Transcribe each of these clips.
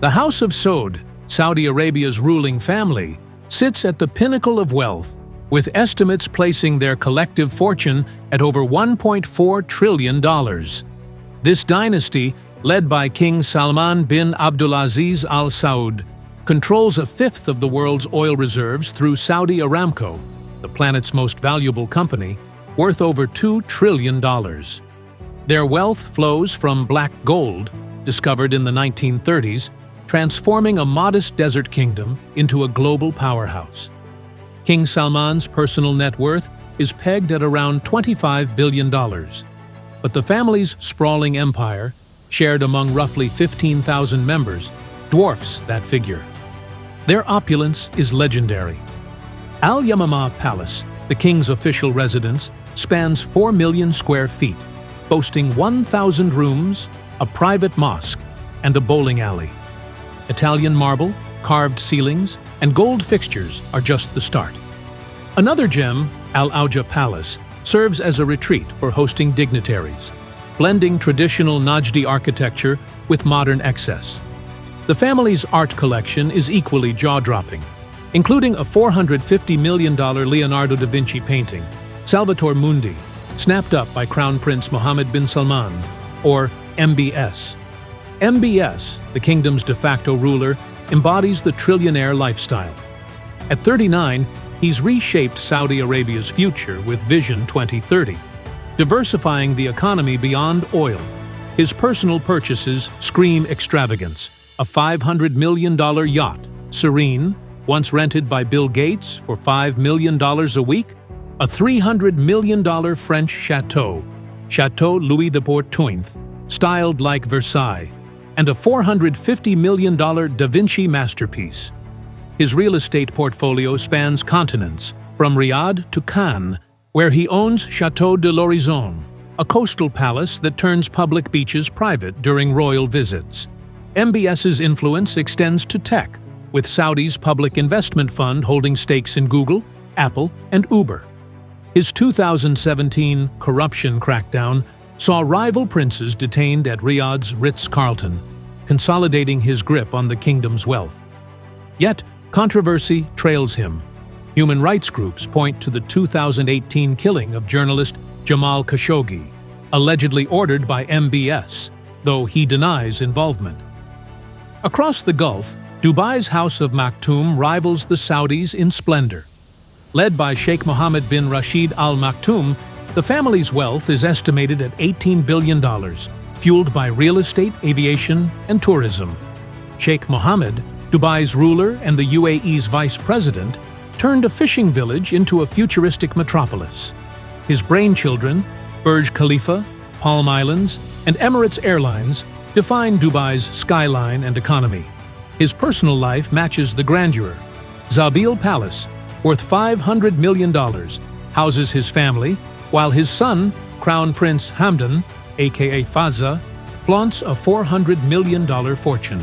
The House of Saud, Saudi Arabia's ruling family, sits at the pinnacle of wealth, with estimates placing their collective fortune at over $1.4 trillion. This dynasty, led by King Salman bin Abdulaziz Al Saud, controls a fifth of the world's oil reserves through Saudi Aramco, the planet's most valuable company, worth over $2 trillion. Their wealth flows from black gold, discovered in the 1930s, transforming a modest desert kingdom into a global powerhouse. King Salman's personal net worth is pegged at around $25 billion, but the family's sprawling empire, shared among roughly 15,000 members, dwarfs that figure. Their opulence is legendary. Al Yamamah Palace, the king's official residence, spans 4 million square feet, boasting 1,000 rooms, a private mosque, and a bowling alley. Italian marble, carved ceilings, and gold fixtures are just the start. Another gem, Al Auja Palace, serves as a retreat for hosting dignitaries, blending traditional Najdi architecture with modern excess. The family's art collection is equally jaw-dropping, including a $450 million Leonardo da Vinci painting, Salvator Mundi, snapped up by Crown Prince Mohammed bin Salman, or MBS. MBS, the kingdom's de facto ruler, embodies the trillionaire lifestyle. At 39, he's reshaped Saudi Arabia's future with Vision 2030, diversifying the economy beyond oil. His personal purchases scream extravagance. A $500 million yacht, Serene, once rented by Bill Gates for $5 million a week, a $300 million French chateau, Chateau Louis XIV, styled like Versailles, and a $450 million Da Vinci masterpiece. His real estate portfolio spans continents, from Riyadh to Cannes, where he owns Chateau de l'Horizon, a coastal palace that turns public beaches private during royal visits. MBS's influence extends to tech, with Saudi's public investment fund holding stakes in Google, Apple, and Uber. His 2017 corruption crackdown saw rival princes detained at Riyadh's Ritz-Carlton, consolidating his grip on the kingdom's wealth. Yet, controversy trails him. Human rights groups point to the 2018 killing of journalist Jamal Khashoggi, allegedly ordered by MBS, though he denies involvement. Across the Gulf, Dubai's House of Maktoum rivals the Saudis in splendor. Led by Sheikh Mohammed bin Rashid Al Maktoum, the family's wealth is estimated at $18 billion, fueled by real estate, aviation, and tourism. Sheikh Mohammed, Dubai's ruler and the UAE's vice president, turned a fishing village into a futuristic metropolis. His brainchildren, Burj Khalifa, Palm Islands, and Emirates Airlines, define Dubai's skyline and economy. His personal life matches the grandeur. Zabil Palace, worth $500 million, houses his family, while his son, Crown Prince Hamdan, aka Fazza, flaunts a $400 million fortune.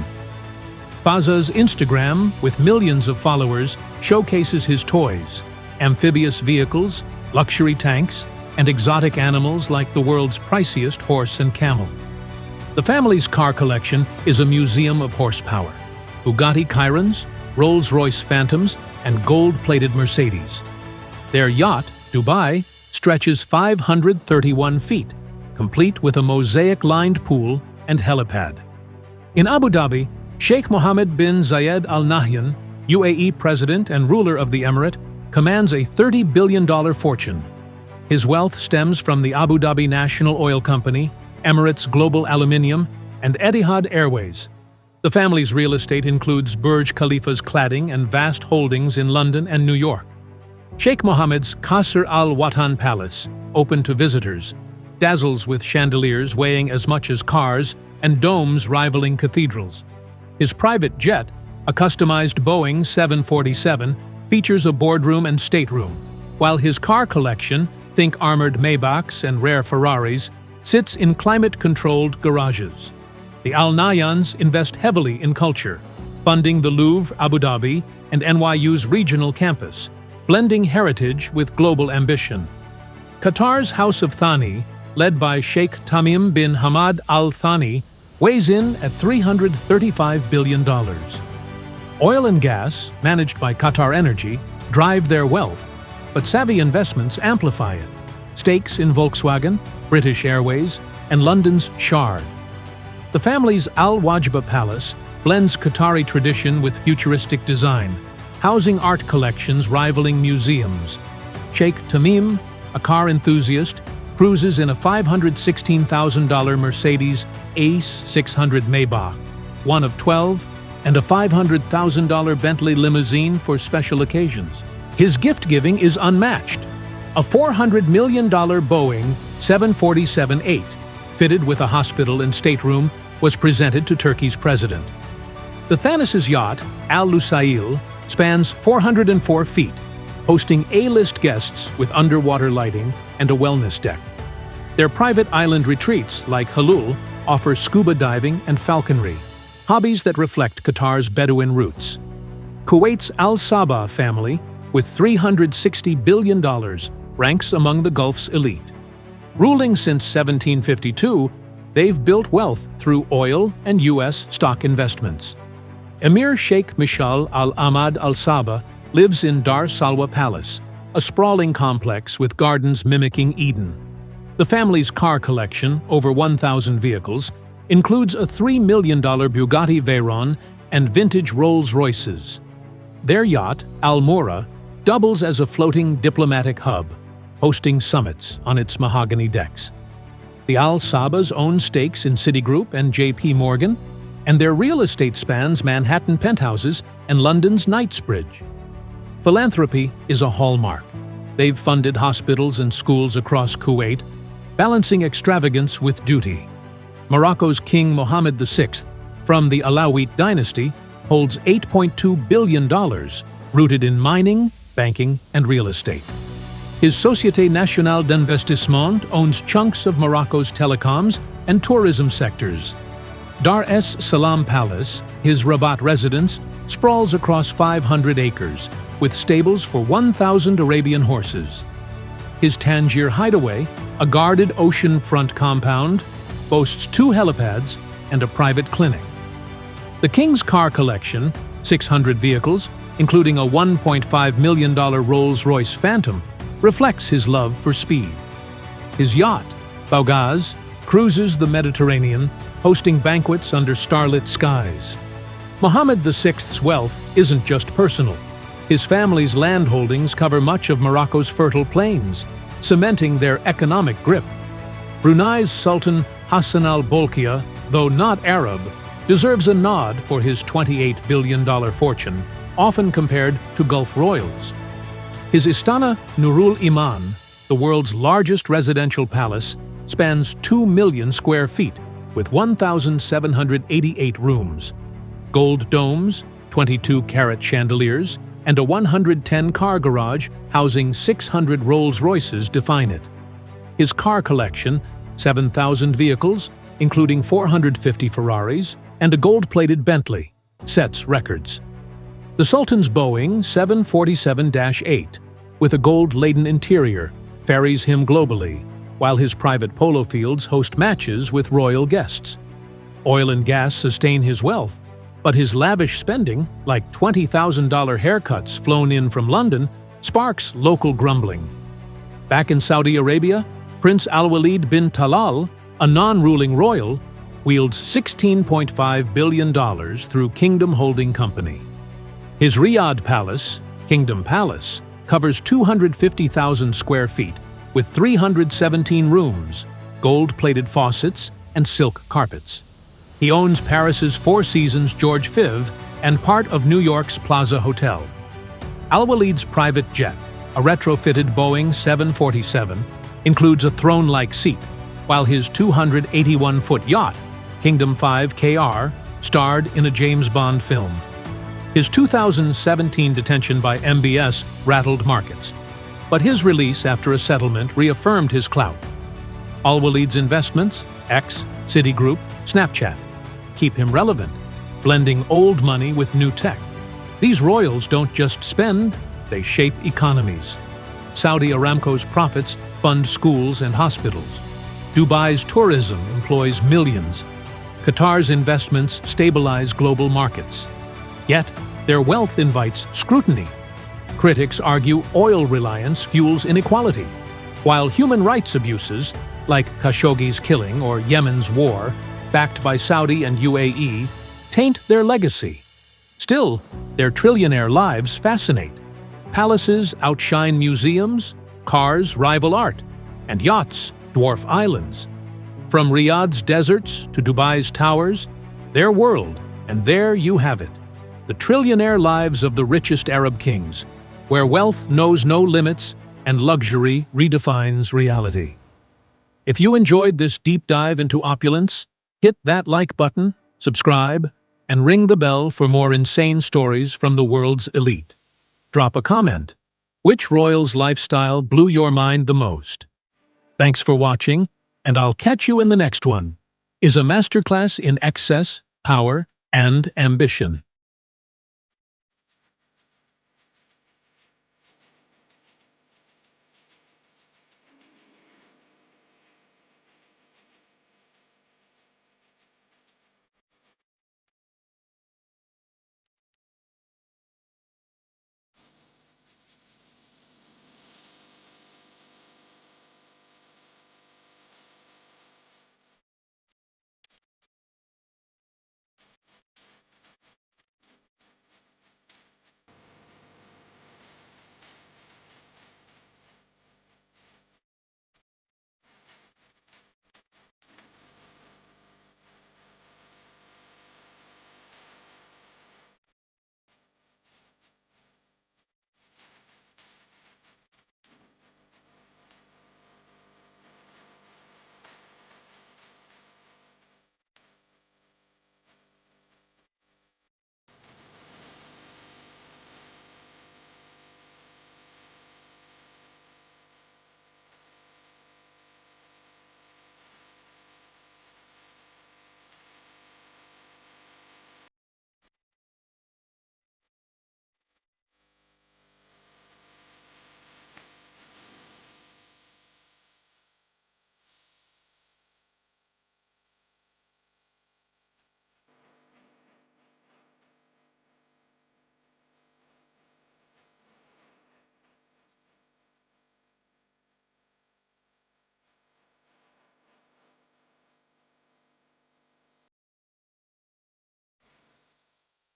Fazza's Instagram, with millions of followers, showcases his toys, amphibious vehicles, luxury tanks, and exotic animals like the world's priciest horse and camel. The family's car collection is a museum of horsepower. Bugatti Chirons, Rolls-Royce Phantoms, and gold-plated Mercedes. Their yacht, Dubai, stretches 531 feet, complete with a mosaic-lined pool and helipad. In Abu Dhabi, Sheikh Mohammed bin Zayed Al Nahyan, UAE president and ruler of the emirate, commands a $30 billion fortune. His wealth stems from the Abu Dhabi National Oil Company, Emirates Global Aluminium, and Etihad Airways. The family's real estate includes Burj Khalifa's cladding and vast holdings in London and New York. Sheikh Mohammed's Qasr Al Watan Palace, open to visitors, dazzles with chandeliers weighing as much as cars and domes rivaling cathedrals. His private jet, a customized Boeing 747, features a boardroom and stateroom, while his car collection, think armored Maybachs and rare Ferraris, sits in climate-controlled garages. The Al Nahyans invest heavily in culture, funding the Louvre, Abu Dhabi, and NYU's regional campus, blending heritage with global ambition. Qatar's House of Thani, led by Sheikh Tamim bin Hamad Al Thani, weighs in at $335 billion. Oil and gas, managed by Qatar Energy, drive their wealth, but savvy investments amplify it. Stakes in Volkswagen, British Airways, and London's Shard. The family's Al Wajba Palace blends Qatari tradition with futuristic design, housing art collections rivaling museums. Sheikh Tamim, a car enthusiast, cruises in a $516,000 Mercedes Ace 600 Maybach, one of 12, and a $500,000 Bentley limousine for special occasions. His gift-giving is unmatched. A $400 million Boeing 747-8, fitted with a hospital and stateroom, was presented to Turkey's president. The Thanos' yacht, Al Lusail, spans 404 feet, hosting A-list guests with underwater lighting and a wellness deck. Their private island retreats, like Halul, offer scuba diving and falconry, hobbies that reflect Qatar's Bedouin roots. Kuwait's Al Sabah family, with $360 billion, ranks among the Gulf's elite. Ruling since 1752, they've built wealth through oil and U.S. stock investments. Emir Sheikh Mishal Al Ahmad Al Sabah lives in Dar Salwa Palace, a sprawling complex with gardens mimicking Eden. The family's car collection, over 1,000 vehicles, includes a $3 million Bugatti Veyron and vintage Rolls-Royces. Their yacht, Al Mura, doubles as a floating diplomatic hub, hosting summits on its mahogany decks. The Al Sabahs own stakes in Citigroup and J.P. Morgan, and their real estate spans Manhattan penthouses and London's Knightsbridge. Philanthropy is a hallmark. They've funded hospitals and schools across Kuwait, balancing extravagance with duty. Morocco's King Mohammed VI, from the Alawi dynasty, holds $8.2 billion, rooted in mining, banking, and real estate. His Société Nationale d'Investissement owns chunks of Morocco's telecoms and tourism sectors. Dar es Salaam Palace, his Rabat residence, sprawls across 500 acres, with stables for 1,000 Arabian horses. His Tangier Hideaway, a guarded ocean-front compound, boasts 2 helipads and a private clinic. The king's car collection, 600 vehicles, including a $1.5 million Rolls-Royce Phantom, reflects his love for speed. His yacht, Baugaz, cruises the Mediterranean, hosting banquets under starlit skies. Mohammed VI's wealth isn't just personal. His family's land holdings cover much of Morocco's fertile plains, cementing their economic grip. Brunei's Sultan Hassan al-Bolkiah, though not Arab, deserves a nod for his $28 billion fortune, often compared to Gulf royals. His Istana Nurul Iman, the world's largest residential palace, spans 2 million square feet, with 1,788 rooms. Gold domes, 22-carat chandeliers, and a 110-car garage housing 600 Rolls-Royces define it. His car collection, 7,000 vehicles, including 450 Ferraris and a gold-plated Bentley, sets records. The Sultan's Boeing 747-8, with a gold-laden interior, ferries him globally, while his private polo fields host matches with royal guests. Oil and gas sustain his wealth, but his lavish spending, like $20,000 haircuts flown in from London, sparks local grumbling. Back in Saudi Arabia, Prince Alwaleed bin Talal, a non-ruling royal, wields $16.5 billion through Kingdom Holding Company. His Riyadh Palace, Kingdom Palace, covers 250,000 square feet, with 317 rooms, gold-plated faucets, and silk carpets. He owns Paris's Four Seasons George Five and part of New York's Plaza Hotel. Alwaleed's private jet, a retrofitted Boeing 747, includes a throne-like seat, while his 281-foot yacht, Kingdom 5 KR, starred in a James Bond film. His 2017 detention by MBS rattled markets, but his release after a settlement reaffirmed his clout. Alwaleed's investments, X, Citigroup, Snapchat, keep him relevant, blending old money with new tech. These royals don't just spend, they shape economies. Saudi Aramco's profits fund schools and hospitals. Dubai's tourism employs millions. Qatar's investments stabilize global markets. Yet, their wealth invites scrutiny. Critics argue oil reliance fuels inequality, while human rights abuses, like Khashoggi's killing or Yemen's war, backed by Saudi and UAE, taint their legacy. Still, their trillionaire lives fascinate. Palaces outshine museums, cars rival art, and yachts dwarf islands. From Riyadh's deserts to Dubai's towers, their world, and there you have it. The trillionaire lives of the richest Arab kings, where wealth knows no limits and luxury redefines reality. If you enjoyed this deep dive into opulence, hit that like button, subscribe, and ring the bell for more insane stories from the world's elite. Drop a comment. Which royal's lifestyle blew your mind the most? Thanks for watching, and I'll catch you in the next one. Is a masterclass in excess, power, and ambition.